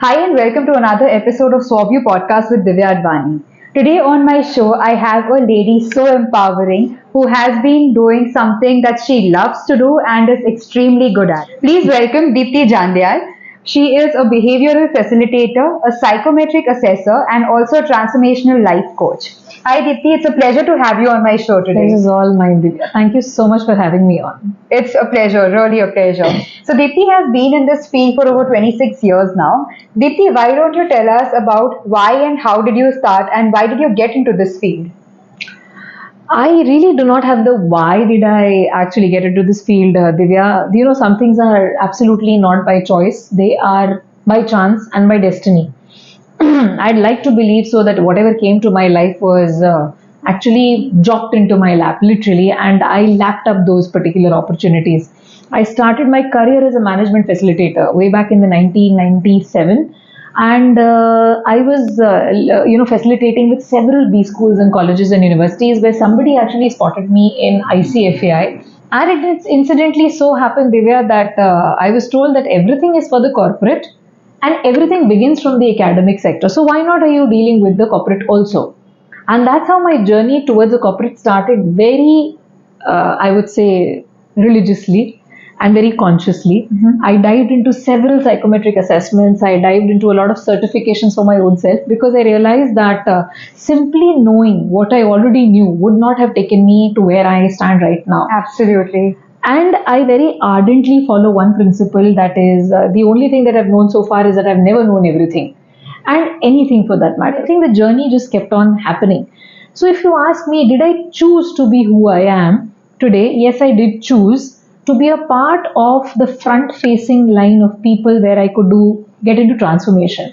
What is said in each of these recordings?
Hi and welcome to another episode of Suave podcast with Divyaa Advaani. Today on my show, I have a lady so empowering who has been doing something that she loves to do and is extremely good at. Please welcome Deepti Jandial. She is a behavioral facilitator, a psychometric assessor, and also a transformational life coach. Hi Deepti, it's a pleasure to have you on my show today. This is all mine, Divya. Thank you so much for having me on. It's a pleasure, really a pleasure. So Deepti has been in this field for over 26 years now. Deepti, why don't you tell us about why and how did you start and why did you get into this field? I really do not have the why did I actually get into this field, Divya. Some things are absolutely not by choice. They are by chance and by destiny. I'd like to believe so that whatever came to my life was actually dropped into my lap, literally, and I lapped up those particular opportunities. I started my career as a management facilitator way back in the 1997, and I was, facilitating with several B schools and colleges and universities where somebody actually spotted me in ICFAI. And it incidentally so happened, Divya, that I was told that everything is for the corporate and everything begins from the academic sector. So why not are you dealing with the corporate also? And that's how my journey towards the corporate started very, I would say, religiously and very consciously. I dived into several psychometric assessments. I dived into a lot of certifications for my own self because I realized that simply knowing what I already knew would not have taken me to where I stand right now. Absolutely. And I very ardently follow one principle that is the only thing that I've known so far is that I've never known everything and anything for that matter. I think the journey just kept on happening. So if you ask me, did I choose to be who I am today? Yes, I did choose to be a part of the front facing line of people where I could get into transformation.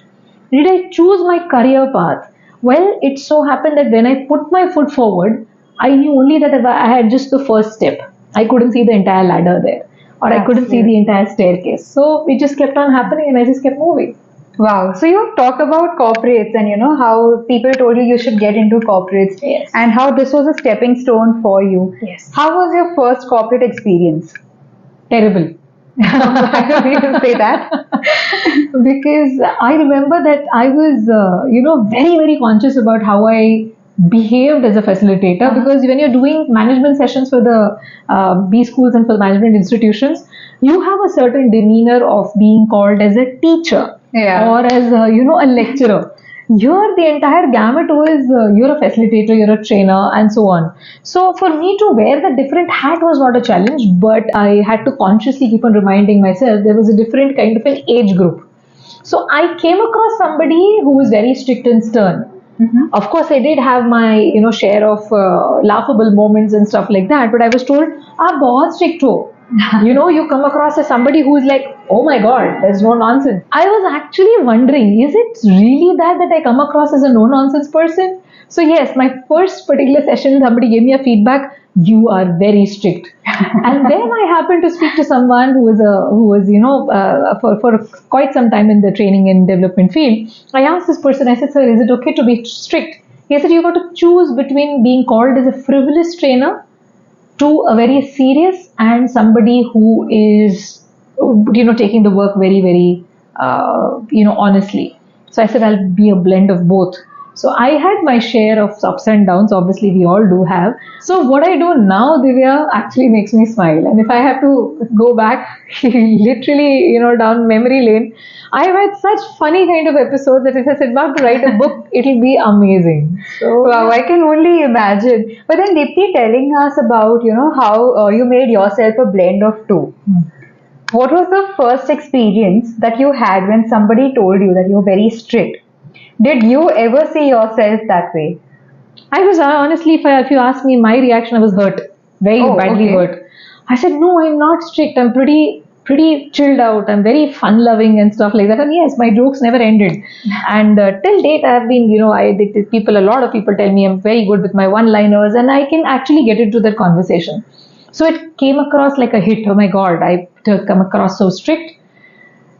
Did I choose my career path? Well, it so happened that when I put my foot forward, I knew only that I had just the first step. I couldn't see the entire ladder there, or I couldn't see the entire staircase. So it just kept on happening and I just kept moving. Wow. So you talk about corporates and how people told you you should get into corporates. Yes. And how this was a stepping stone for you. Yes. How was your first corporate experience? Terrible. Why do you say that? Because I remember that I was, very, very conscious about how I behaved as a facilitator. Because when you're doing management sessions for the B schools and for the management institutions, you have a certain demeanor of being called as a teacher or as a lecturer. Here, the entire gamut was you're a facilitator, you're a trainer, and so on. So, for me to wear the different hat was not a challenge, but I had to consciously keep on reminding myself there was a different kind of an age group. So, I came across somebody who was very strict and stern. Of course, I did have my share of laughable moments and stuff like that, but I was told, "Ah, बहुत strict ho." You come across as somebody who is like, oh my god, there's no nonsense. I was actually wondering, is it really that I come across as a no nonsense person? So yes, my first particular session, somebody gave me a feedback, you are very strict. And then I happened to speak to someone who was for quite some time in the training and development field. I asked this person, I said, sir, is it okay to be strict? He said, you got to choose between being called as a frivolous trainer to a very serious and somebody who is taking the work very, very honestly. So I said I'll be a blend of both. So I had my share of ups and downs, obviously we all do have. So what I do now, Divya, actually makes me smile. And if I have to go back literally down memory lane, I've had such funny kind of episodes that if I sit back to write a book, it'll be amazing. So, wow, I can only imagine. But then Deepti telling us about, how you made yourself a blend of two. What was the first experience that you had when somebody told you that you're very strict? Did you ever see yourself that way? I was honestly, if you ask me, my reaction, I was hurt, very badly hurt. I said, no, I'm not strict. I'm pretty chilled out. I'm very fun loving and stuff like that. And yes, my jokes never ended. And till date, I've been, a lot of people tell me I'm very good with my one-liners, and I can actually get into that conversation. So it came across like a hit. Oh my God, I come across so strict.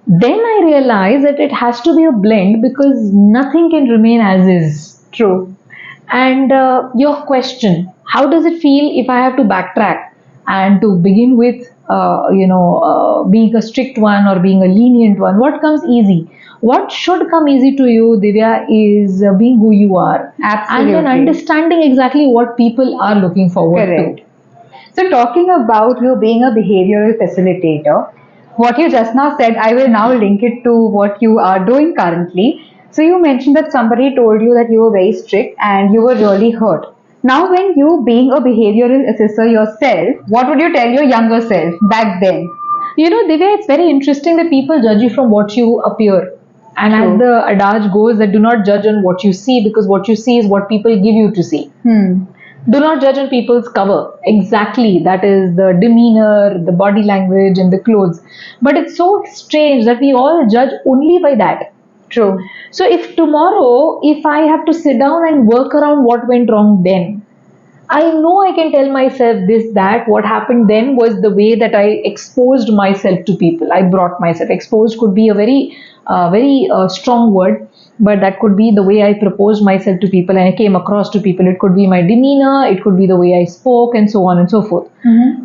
Then I realized that it has to be a blend because nothing can remain as is. True. And your question, how does it feel if I have to backtrack and to begin with, being a strict one or being a lenient one? What comes easy? What should come easy to you, Divya, is being who you are. Absolutely. And then understanding exactly what people are looking forward Correct. to. So, talking about you being a behavioral facilitator, what you just now said, I will now link it to what you are doing currently. So, you mentioned that somebody told you that you were very strict and you were really hurt. Now, when you being a behavioral assessor yourself, what would you tell your younger self back then? You know, Divya, it's very interesting that people judge you from what you appear. And True. as the adage goes, that do not judge on what you see, because what you see is what people give you to see. Do not judge on people's cover. Exactly. That is the demeanor, the body language, and the clothes. But it's so strange that we all judge only by that. True. So if tomorrow, if I have to sit down and work around what went wrong then, I know I can tell myself this, that. What happened then was the way that I exposed myself to people. I brought myself. Exposed could be a very strong word, but that could be the way I proposed myself to people and I came across to people. It could be my demeanor, it could be the way I spoke, and so on and so forth.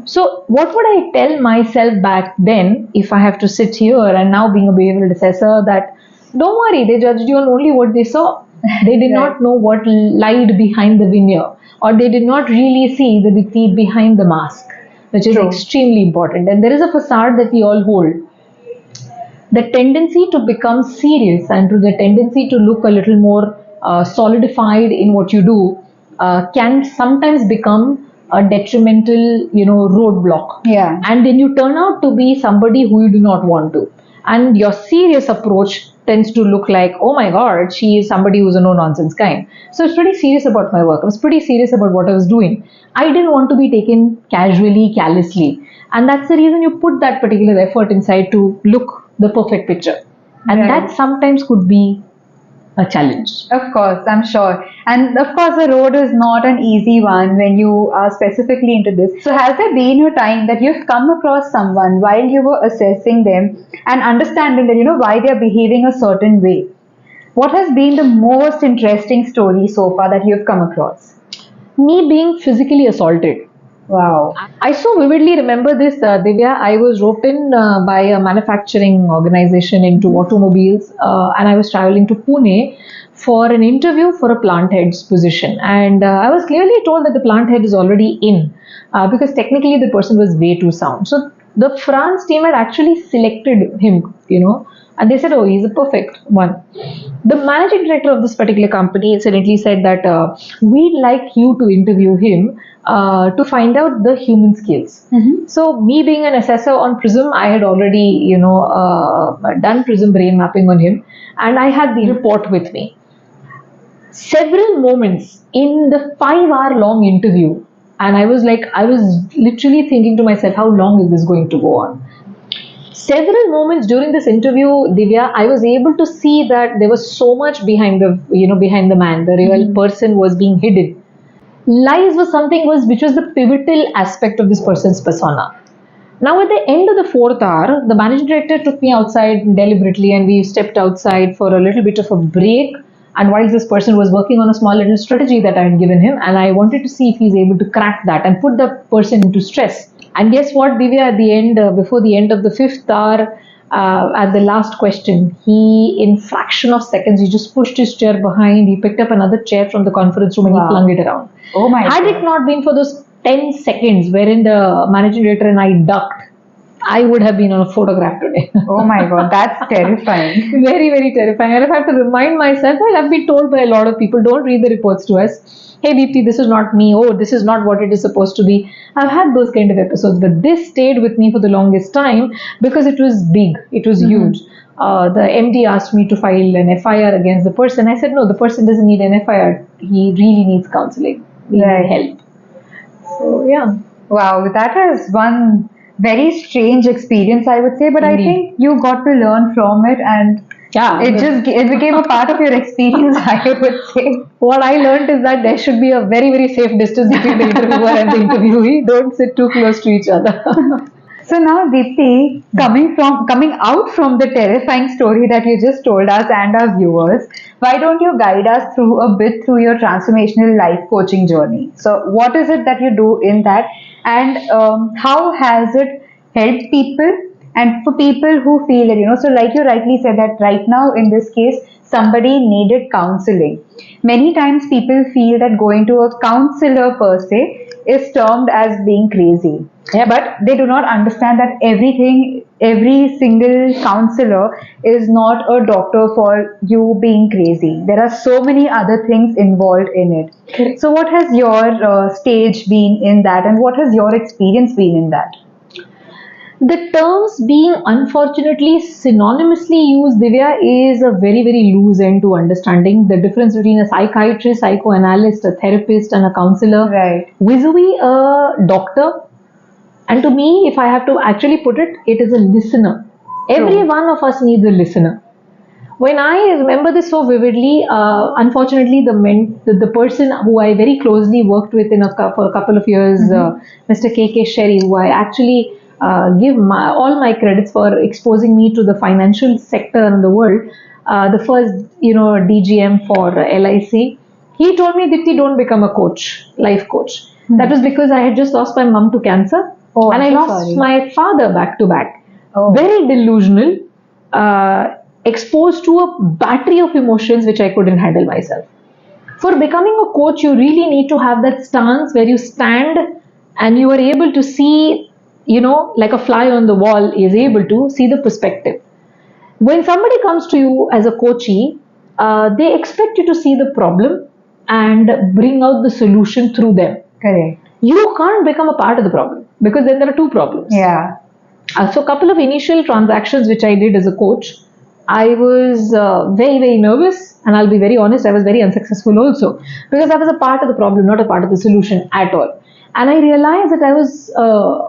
So, what would I tell myself back then if I have to sit here and now being a behavioral assessor that don't worry, they judged you on only what they saw. They did not know what lied behind the veneer, or they did not really see the Deepti behind the mask, which is True. extremely important. And there is a facade that we all hold. The tendency to become serious and to the tendency to look a little more solidified in what you do can sometimes become a detrimental, roadblock. Yeah. And then you turn out to be somebody who you do not want to. And your serious approach tends to look like, oh my God, she is somebody who's a no-nonsense kind. So I was pretty serious about my work. I was pretty serious about what I was doing. I didn't want to be taken casually, callously. And that's the reason you put that particular effort inside to look the perfect picture. And that sometimes could be a challenge. Of course, I'm sure. And of course, the road is not an easy one when you are specifically into this. So, has there been a time that you've come across someone while you were assessing them and understanding that, why they're behaving a certain way? What has been the most interesting story so far that you've come across? Me being physically assaulted. Wow. I so vividly remember this, Divya. I was roped in by a manufacturing organization into automobiles, and I was traveling to Pune for an interview for a plant head's position. And I was clearly told that the plant head is already in, because technically the person was way too sound. So the France team had actually selected him, and they said, oh, he's a perfect one. The managing director of this particular company incidentally said that we'd like you to interview him to find out the human skills. So me being an assessor on Prism, I had already, done Prism brain mapping on him, and I had the report with me. Several moments in the 5-hour long interview, and I was literally thinking to myself, how long is this going to go on? Several moments during this interview, Divya, I was able to see that there was so much behind the man. The real person was being hidden. Lies was something which was the pivotal aspect of this person's persona. Now, at the end of the 4th hour, the managing director took me outside deliberately, and we stepped outside for a little bit of a break. And while this person was working on a small little strategy that I had given him, and I wanted to see if he's able to crack that and put the person into stress. And guess what, Divya, at the end, before the end of the 5th hour, at the last question, he, in fraction of seconds, he just pushed his chair behind, he picked up another chair from the conference room and he flung it around. Oh my Had God. it not been for those 10 seconds wherein the managing director and I ducked, I would have been on a photograph today. Oh my God, that's terrifying. Very, very terrifying. And if I have to remind myself, well, I've been told by a lot of people, don't read the reports to us. Hey, Deepti, this is not me. Oh, this is not what it is supposed to be. I've had those kind of episodes, but this stayed with me for the longest time because it was big. It was huge. The MD asked me to file an FIR against the person. I said, no, the person doesn't need an FIR. He really needs counseling. He needs help. So, yeah. Wow, that is one very strange experience, I would say, but I think you got to learn from it, and it became a part of your experience, I would say. What I learned is that there should be a very, very safe distance between the interviewer and the interviewee. Don't sit too close to each other. So now, Deepti, coming out from the terrifying story that you just told us and our viewers, why don't you guide us through a bit through your transformational life coaching journey? So, what is it that you do in that, and how has it helped people And for people who feel that, so like you rightly said that right now in this case, somebody needed counseling. Many times people feel that going to a counselor per se is termed as being crazy. Yep. But they do not understand that every single counselor is not a doctor for you being crazy. There are so many other things involved in it. Correct. So, what has your stage been in that, and what has your experience been in that? The terms being unfortunately synonymously used, Divya, is a very, very loose end to understanding the difference between a psychiatrist, psychoanalyst, a therapist, and a counselor. Right. Vis-a-vis a doctor, and to me, if I have to actually put it, it is a listener. Every one of us needs a listener. When I remember this so vividly, unfortunately, the person who I very closely worked with for a couple of years, Mr. K. Sherry, who I actually give all my credits for exposing me to the financial sector in the world, the first, DGM for LIC, he told me, Dipti, don't become a coach, life coach. That was because I had just lost my mum to cancer, and I lost my father back to back. Very delusional. Exposed to a battery of emotions which I couldn't handle myself. For becoming a coach, you really need to have that stance where you stand and you are able to see, like a fly on the wall is able to see the perspective. When somebody comes to you as a coachee, they expect you to see the problem and bring out the solution through them. Correct. You can't become a part of the problem because then there are two problems. Yeah. So a couple of initial transactions which I did as a coach, I was very, very nervous, and I'll be very honest, I was very unsuccessful also because I was a part of the problem, not a part of the solution at all. And I realized that I was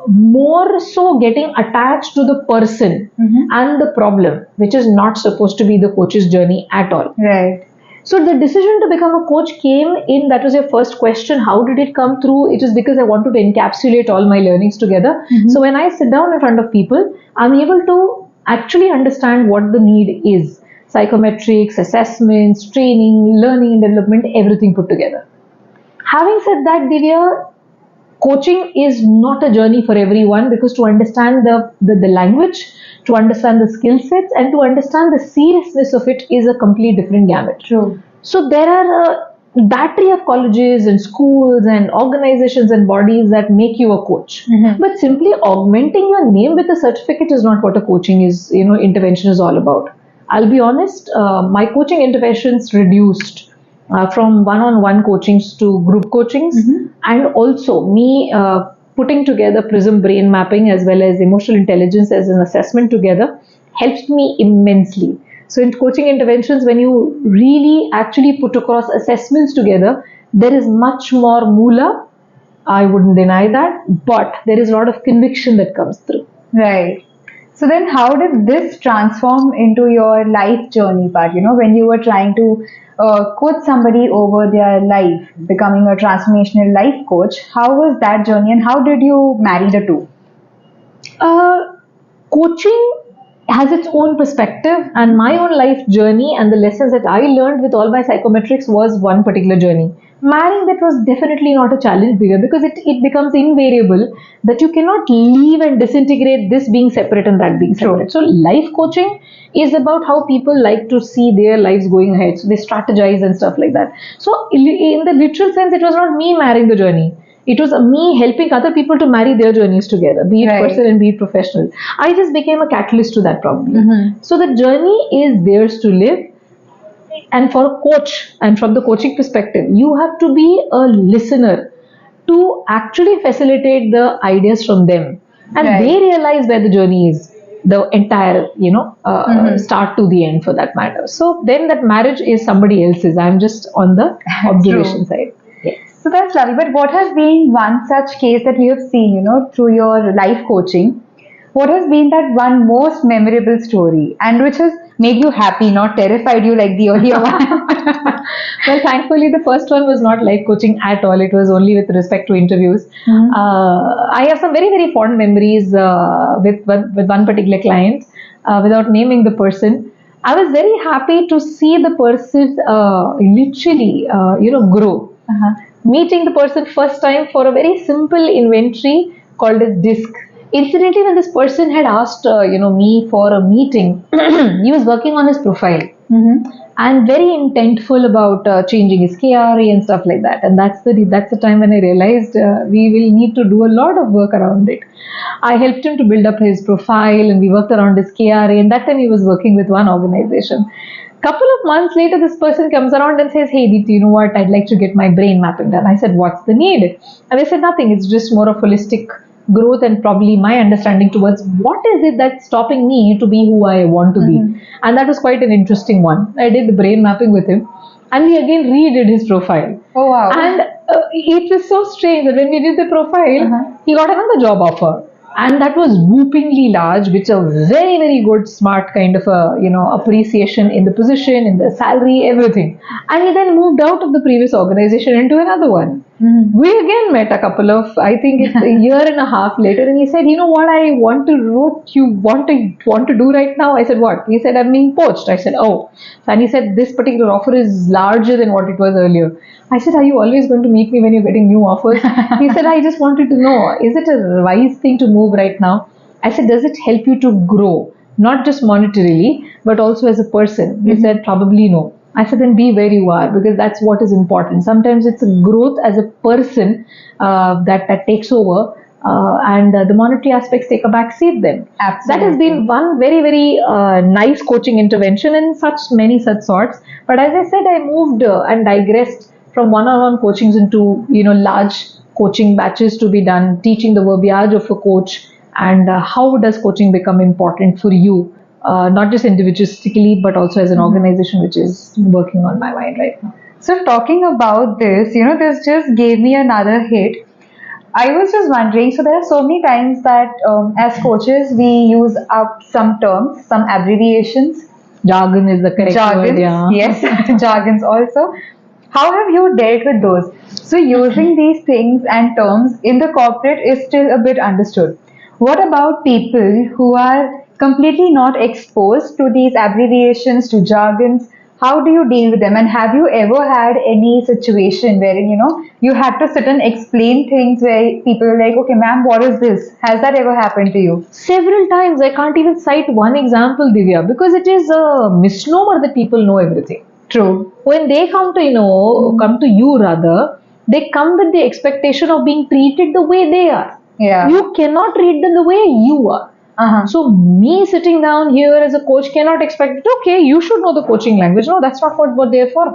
more so getting attached to the person and the problem, which is not supposed to be the coach's journey at all. Right. So the decision to become a coach came in, that was your first question, how did it come through? It was because I wanted to encapsulate all my learnings together. So when I sit down in front of people, I'm able to actually understand what the need is. Psychometrics, assessments, training, learning and development, everything put together. Having said that, Divya, coaching is not a journey for everyone because to understand the language, to understand the skill sets, and to understand the seriousness of it is a complete different gamut. True. So there are a battery of colleges and schools and organizations and bodies that make you a coach. But simply augmenting your name with a certificate is not what a coaching is, intervention is all about. I'll be honest, my coaching interventions reduced from one-on-one coachings to group coachings, and also me putting together Prism brain mapping as well as emotional intelligence as an assessment together helped me immensely. So in coaching interventions, when you really actually put across assessments together, there is much more moolah. I wouldn't deny that, but there is a lot of conviction that comes through. Right. So then how did this transform into your life journey part, when you were trying to coach somebody over their life, becoming a transformational life coach? How was that journey and how did you marry the two? Coaching has its own perspective, and my own life journey and the lessons that I learned with all my psychometrics was one particular journey. Marrying that was definitely not a challenge bigger because it becomes invariable that you cannot leave and disintegrate this being separate and that being separate. So life coaching is about how people like to see their lives going ahead. So they strategize and stuff like that. So in the literal sense, it was not me marrying the journey. It was me helping other people to marry their journeys together, be it personal and be it professional. I just became a catalyst to that probably. So the journey is theirs to live. And for a coach, and from the coaching perspective, you have to be a listener to actually facilitate the ideas from them. And they realize where the journey is, the entire, start to the end for that matter. So then that marriage is somebody else's. I'm just on the observation side. Yes. So that's lovely. But what has been one such case that you have seen, through your life coaching? What has been that one most memorable story and which has made you happy, not terrified you like the earlier one? Well, thankfully, the first one was not life coaching at all. It was only with respect to interviews. I have some very, very fond memories with one particular client, without naming the person. I was very happy to see the person literally, grow. Meeting the person first time for a very simple inventory called as DISC. Incidentally, when this person had asked, me for a meeting, he was working on his profile and very intentful about changing his KRA and stuff like that. And that's the time when I realized we will need to do a lot of work around it. I helped him to build up his profile, and we worked around his KRA. And that time he was working with one organization. Couple of months later, this person comes around and says, "Hey, Deepti, you know what? I'd like to get my brain mapping done." I said, "What's the need?" And they said, "Nothing. It's just more of holistic growth and probably my understanding towards what is it that's stopping me to be who I want to be." And that was quite an interesting one. I did the brain mapping with him, and we again redid his profile. Oh, wow. And it was so strange that when we did the profile, he got another job offer. And that was whoopingly large, which a very, very good, smart kind of a, appreciation in the position, in the salary, everything. And he then moved out of the previous organization into another one. We again met a couple of, I think it's a year and a half later, and he said, "You know what I want to what you want to do right now?" I said, "What?" He said, "I'm being poached." I said, "Oh." And he said, "This particular offer is larger than what it was earlier." I said, "Are you always going to meet me when you're getting new offers?" He said, "I just wanted to know, is it a wise thing to move right now?" I said, "Does it help you to grow? Not just monetarily, but also as a person?" He said, "Probably no." I said, "Then be where you are, because that's what is important. Sometimes it's a growth as a person that takes over, and the monetary aspects take a back seat then." Absolutely. That has been one very, very nice coaching intervention and many such sorts. But as I said, I moved and digressed from one-on-one coachings into, large coaching batches to be done, teaching the verbiage of a coach, and how does coaching become important for you, not just individualistically, but also as an organization, which is working on my mind right now. So talking about this, this just gave me another hit. I was just wondering, so there are so many times that as coaches, we use up some terms, some abbreviations. Jargon is the correct Jargons, word, yeah. yes, jargons also. How have you dealt with those? So using these things and terms in the corporate is still a bit understood. What about people who are completely not exposed to these abbreviations, to jargons? How do you deal with them? And have you ever had any situation wherein, you had to sit and explain things where people are like, "Okay, ma'am, what is this?" Has that ever happened to you? Several times. I can't even cite one example, Divya, because it is a misnomer that people know everything. True. When they come to you rather, they come with the expectation of being treated the way they are. Yeah. You cannot treat them the way you are. So me sitting down here as a coach cannot expect it, okay, you should know the coaching language. No, that's not what they're for.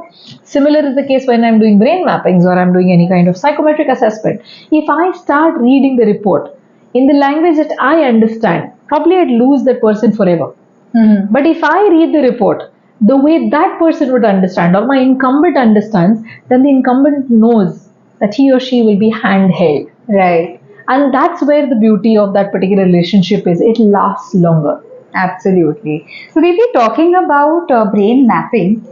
Similar is the case when I'm doing brain mappings or I'm doing any kind of psychometric assessment. If I start reading the report in the language that I understand, probably I'd lose that person forever. But if I read the report the way that person would understand, or my incumbent understands, then the incumbent knows that he or she will be handheld. Right. And that's where the beauty of that particular relationship is. It lasts longer. Absolutely. So we'll be talking about brain mapping.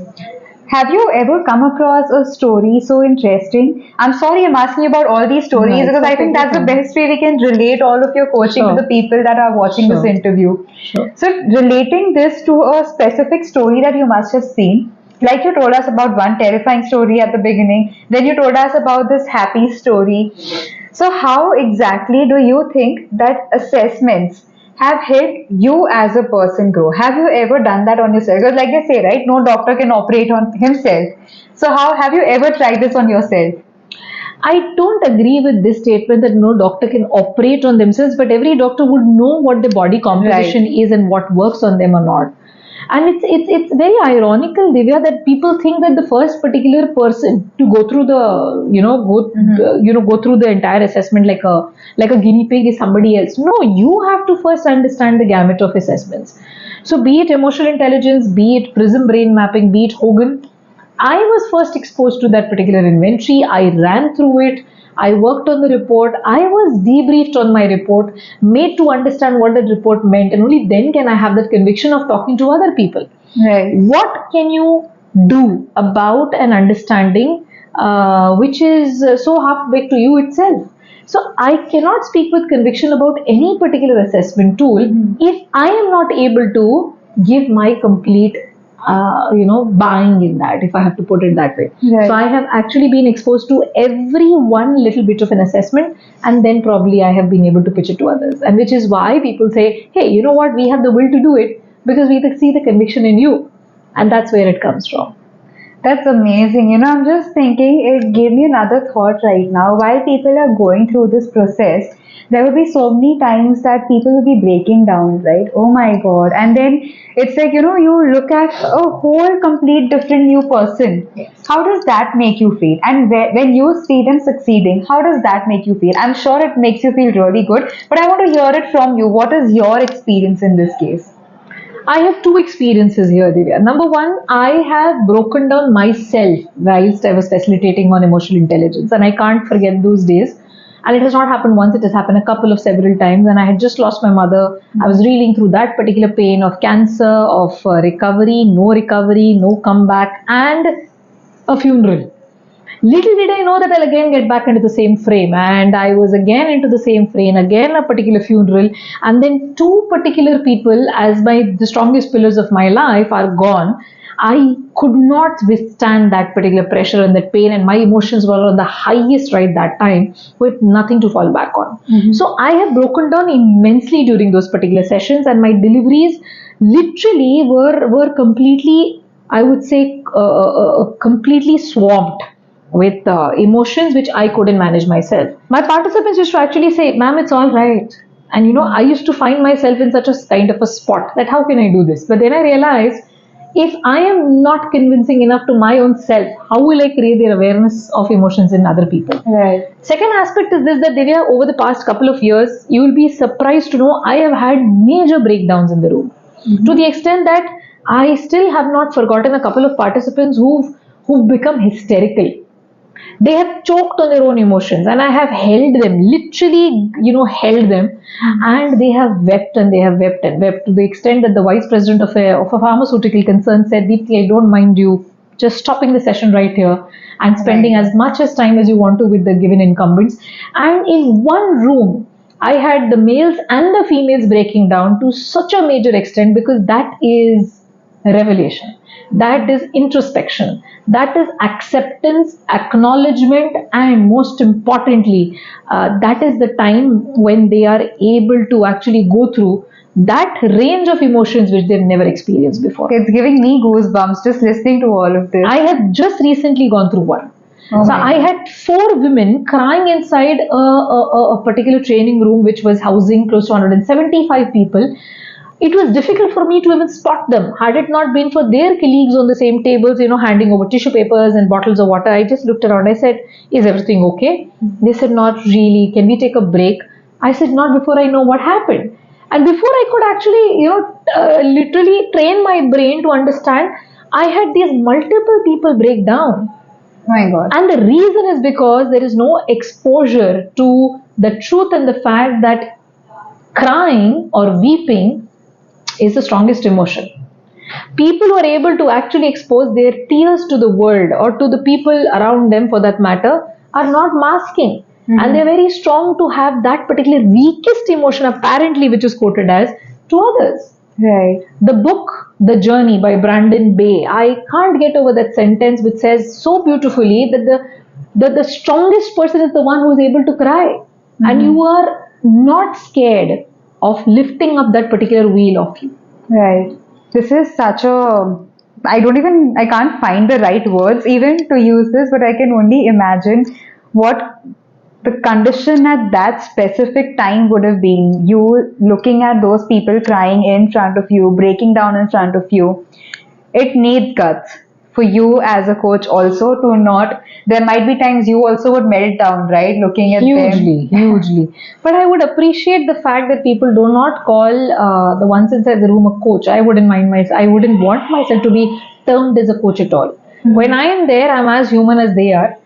Have you ever come across a story so interesting? I'm sorry I'm asking you about all these stories, because I think that's the best way we can relate all of your coaching to the people that are watching this interview. So relating this to a specific story that you must have seen, like you told us about one terrifying story at the beginning, then you told us about this happy story. So how exactly do you think that assessments have helped you as a person grow? Have you ever done that on yourself? Because like they say, right, no doctor can operate on himself. So how have you ever tried this on yourself? I don't agree with this statement that no doctor can operate on themselves, but every doctor would know what the body composition is and what works on them or not. And it's very ironical, Divya, that people think that the first particular person to go through the go through the entire assessment like a guinea pig is somebody else. No, you have to first understand the gamut of assessments. So be it emotional intelligence, be it prism brain mapping, be it Hogan, I was first exposed to that particular inventory. I ran through it. I worked on the report. I was debriefed on my report, made to understand what that report meant, and only then can I have that conviction of talking to other people. Right. What can you do about an understanding which is so half-baked to you itself? So I cannot speak with conviction about any particular assessment tool if I am not able to give my complete buying in that, if I have to put it that way. Right. So I have actually been exposed to every one little bit of an assessment, and then probably I have been able to pitch it to others. And which is why people say, hey, you know what, we have the will to do it because we see the conviction in you. And that's where it comes from. That's amazing. I'm just thinking, it gave me another thought right now. While people are going through this process, there will be so many times that people will be breaking down, right? Oh my God. And then it's like, you look at a whole complete different new person. How does that make you feel? And when you see them succeeding, how does that make you feel? I'm sure it makes you feel really good, but I want to hear it from you. What is your experience in this case? I have two experiences here, Divya. Number one, I have broken down myself whilst I was facilitating on emotional intelligence, and I can't forget those days. And it has not happened once, it has happened a couple of several times. And I had just lost my mother. I was reeling through that particular pain of cancer, of recovery, no comeback, and a funeral. Little did I know that I'll again get back into the same frame, and I was again into the same frame, again a particular funeral, and then two particular people as the strongest pillars of my life are gone. I could not withstand that particular pressure and that pain, and my emotions were on the highest right that time with nothing to fall back on. So I have broken down immensely during those particular sessions, and my deliveries literally were completely, I would say, completely swamped with emotions which I couldn't manage myself. My participants used to actually say, ma'am, it's all right. And I used to find myself in such a kind of a spot that how can I do this? But then I realized, if I am not convincing enough to my own self, how will I create the awareness of emotions in other people? Right. Second aspect is this, that Divya, over the past couple of years, you will be surprised to know I have had major breakdowns in the room. To the extent that I still have not forgotten a couple of participants who've become hysterical. They have choked on their own emotions, and I have held them, literally, held them, and they have wept and they have wept and wept, to the extent that the vice president of a pharmaceutical concern said, Deepti, I don't mind you just stopping the session right here and spending as much as time as you want to with the given incumbents. And in one room, I had the males and the females breaking down to such a major extent, because that is revelation. That is introspection. That is acceptance, acknowledgement, and most importantly, that is the time when they are able to actually go through that range of emotions which they've never experienced before. It's giving me goosebumps just listening to all of this. I have just recently gone through one. So I had 4 women crying inside a particular training room which was housing close to 175 people. It was difficult for me to even spot them. Had it not been for their colleagues on the same tables, handing over tissue papers and bottles of water, I just looked around. I said, is everything okay? They said, not really. Can we take a break? I said, not before I know what happened. And before I could actually, literally train my brain to understand, I had these multiple people break down. Oh my God. And the reason is because there is no exposure to the truth and the fact that crying or weeping is the strongest emotion. People who are able to actually expose their tears to the world or to the people around them, for that matter, are not masking. And they're very strong to have that particular weakest emotion, apparently, which is quoted as, to others. Right. The book, The Journey by Brandon Bay, I can't get over that sentence which says so beautifully that the strongest person is the one who is able to cry. And you are not scared of lifting up that particular wheel of you. Right. This is such a... I can't find the right words even to use this, but I can only imagine what the condition at that specific time would have been. You looking at those people crying in front of you, breaking down in front of you. It needs guts for you as a coach also to not... There might be times you also would melt down, right? Looking at them. Hugely. But I would appreciate the fact that people do not call the ones inside the room a coach. I wouldn't want myself to be termed as a coach at all. When I am there, I'm as human as they are,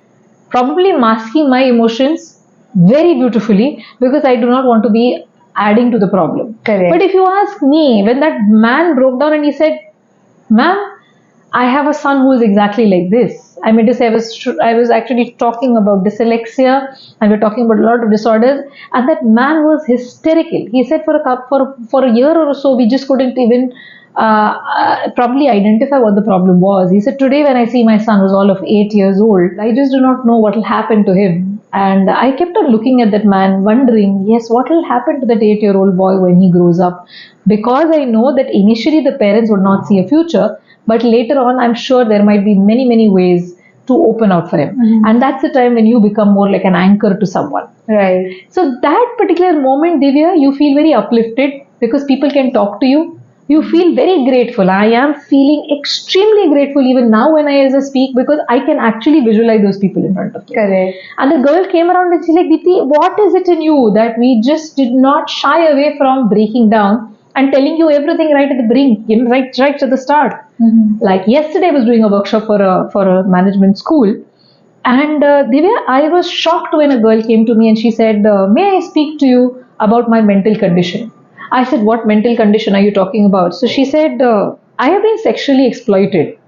probably masking my emotions very beautifully, because I do not want to be adding to the problem. Correct. But if you ask me, when that man broke down and he said, ma'am, I have a son who is exactly like this. I mean to say, I was actually talking about dyslexia, and we're talking about a lot of disorders, and that man was hysterical. He said for a year or so, we just couldn't even probably identify what the problem was. He said, today when I see my son who's all of 8 years old, I just do not know what will happen to him. And I kept on looking at that man, wondering, yes, what will happen to that 8-year-old boy when he grows up? Because I know that initially the parents would not see a future, but later on, I'm sure there might be many, many ways to open out for him. And that's the time when you become more like an anchor to someone. Right. So that particular moment, Divya, you feel very uplifted because people can talk to you. You feel very grateful. I am feeling extremely grateful even now when I speak, because I can actually visualize those people in front of me. Correct. And the girl came around and she's like, Deepti, what is it in you that we just did not shy away from breaking down and telling you everything right at the brink, right at the start. Like yesterday, I was doing a workshop for a management school, and Divya, I was shocked when a girl came to me and she said, "May I speak to you about my mental condition?" I said, "What mental condition are you talking about?" So she said, "I have been sexually exploited."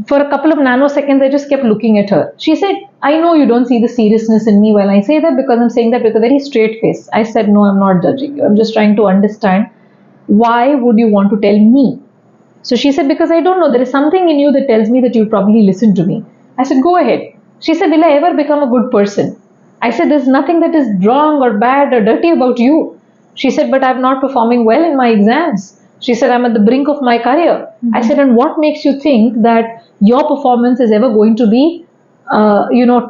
For a couple of nanoseconds, I just kept looking at her. She said, "I know you don't see the seriousness in me when I say that, because I'm saying that with a very straight face." I said, "No, I'm not judging you. I'm just trying to understand, why would you want to tell me?" So she said, "Because I don't know, there is something in you that tells me that you'll probably listen to me." I said, "Go ahead." She said, "Will I ever become a good person?" I said, "There's nothing that is wrong or bad or dirty about you." She said, "But I'm not performing well in my exams." She said, "I'm at the brink of my career." I said, "And what makes you think that your performance is ever going to be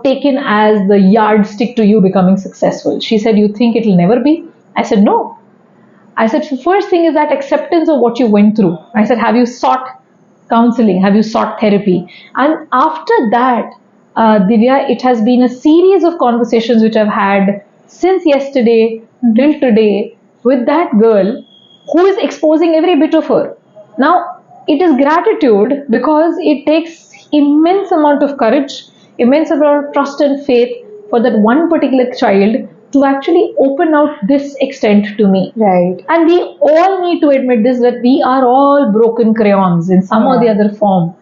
taken as the yardstick to you becoming successful?" She said, "You think it'll never be?" I said, "No." I said, the first thing is that acceptance of what you went through. I said, have you sought counseling? Have you sought therapy? And after that, Divya, it has been a series of conversations which I've had since yesterday till today with that girl who is exposing every bit of her. Now, it is gratitude because it takes immense amount of courage, immense amount of trust and faith for that one particular child to actually open out this extent to me. Right. And we all need to admit this, that we are all broken crayons in some or the other form.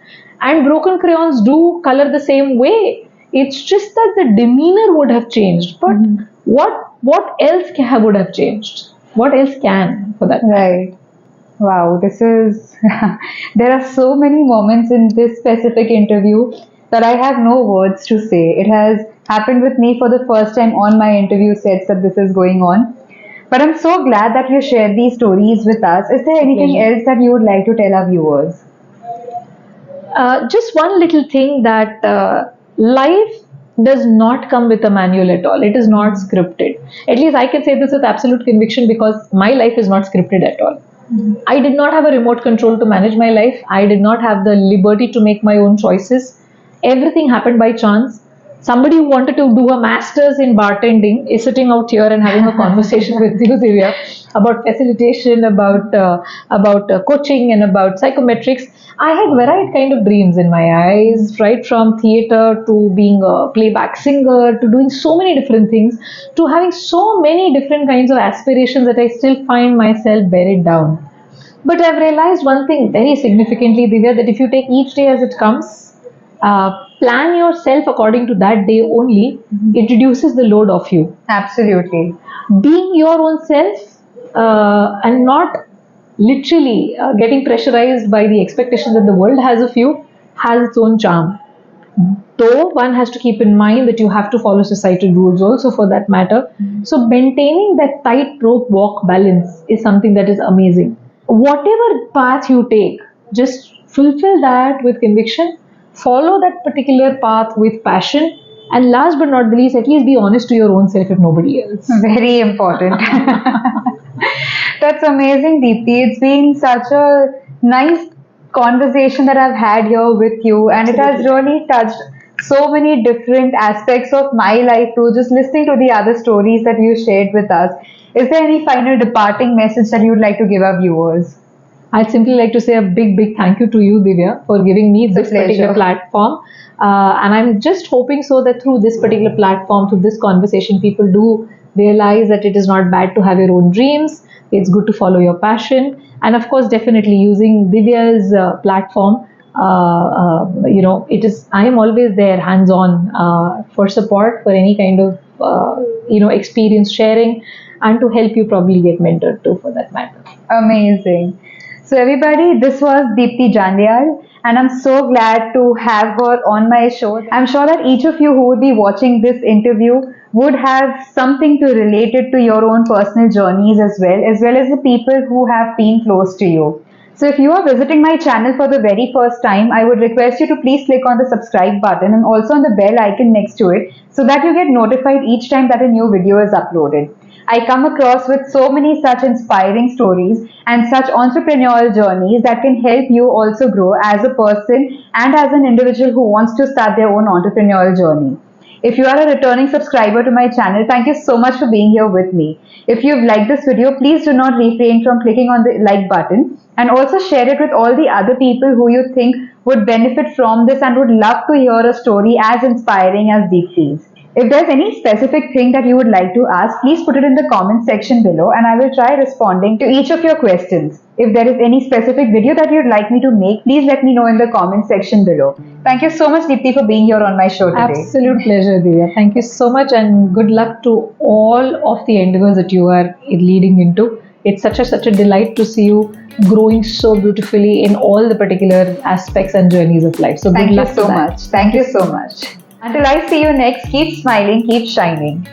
And broken crayons do color the same way. It's just that the demeanor would have changed. But what else would have changed? What else can, for that matter? Right. Wow, this is. There are so many moments in this specific interview that I have no words to say. It has happened with me for the first time on my interview sets that this is going on. But I'm so glad that you shared these stories with us. Is there anything Pleasure. else that you would like to tell our viewers? Just one little thing, that life does not come with a manual at all. It is not scripted. At least I can say this with absolute conviction because my life is not scripted at all. I did not have a remote control to manage my life. I did not have the liberty to make my own choices. Everything happened by chance. Somebody who wanted to do a master's in bartending is sitting out here and having a conversation with you, Divya, about facilitation, about coaching, and about psychometrics. I had varied kind of dreams in my eyes, right from theater to being a playback singer to doing so many different things, to having so many different kinds of aspirations that I still find myself buried down. But I've realized one thing very significantly, Divya, that if you take each day as it comes, plan yourself according to that day only, it reduces the load of you. Absolutely. Being your own self and not literally getting pressurized by the expectations that the world has of you has its own charm. Though one has to keep in mind that you have to follow societal rules also, for that matter. So maintaining that tightrope walk balance is something that is amazing. Whatever path you take, just fulfill that with conviction, follow that particular path with passion, and last but not the least, at least be honest to your own self if nobody else. Very important. That's amazing, Deepti. It's been such a nice conversation that I've had here with you, and it has really touched so many different aspects of my life too. Just listening to the other stories that you shared with us. Is there any final departing message that you'd like to give our viewers? I'd simply like to say a big, big thank you to you, Divya, for giving me this particular platform. And I'm just hoping so that through this particular platform, through this conversation, people do realize that it is not bad to have your own dreams. It's good to follow your passion. And of course, definitely using Divya's platform, it is, I am always there hands on for support, for any kind of, experience sharing, and to help you probably get mentored too, for that matter. Amazing. So everybody, this was Deepti Jandial, and I'm so glad to have her on my show. I'm sure that each of you who would be watching this interview would have something to relate it to your own personal journeys as well as the people who have been close to you. So if you are visiting my channel for the very first time, I would request you to please click on the subscribe button and also on the bell icon next to it so that you get notified each time that a new video is uploaded. I come across with so many such inspiring stories and such entrepreneurial journeys that can help you also grow as a person and as an individual who wants to start their own entrepreneurial journey. If you are a returning subscriber to my channel, thank you so much for being here with me. If you've liked this video, please do not refrain from clicking on the like button and also share it with all the other people who you think would benefit from this and would love to hear a story as inspiring as Deepti's. If there's any specific thing that you would like to ask, please put it in the comment section below and I will try responding to each of your questions. If there is any specific video that you'd like me to make, please let me know in the comment section below. Thank you so much, Deepti, for being here on my show today. Absolute pleasure, Divya. Thank you so much, and good luck to all of the endeavors that you are leading into. It's such a delight to see you growing so beautifully in all the particular aspects and journeys of life. So Thank good you luck so to that. much. Thank you so much. Until I see you next, keep smiling, keep shining.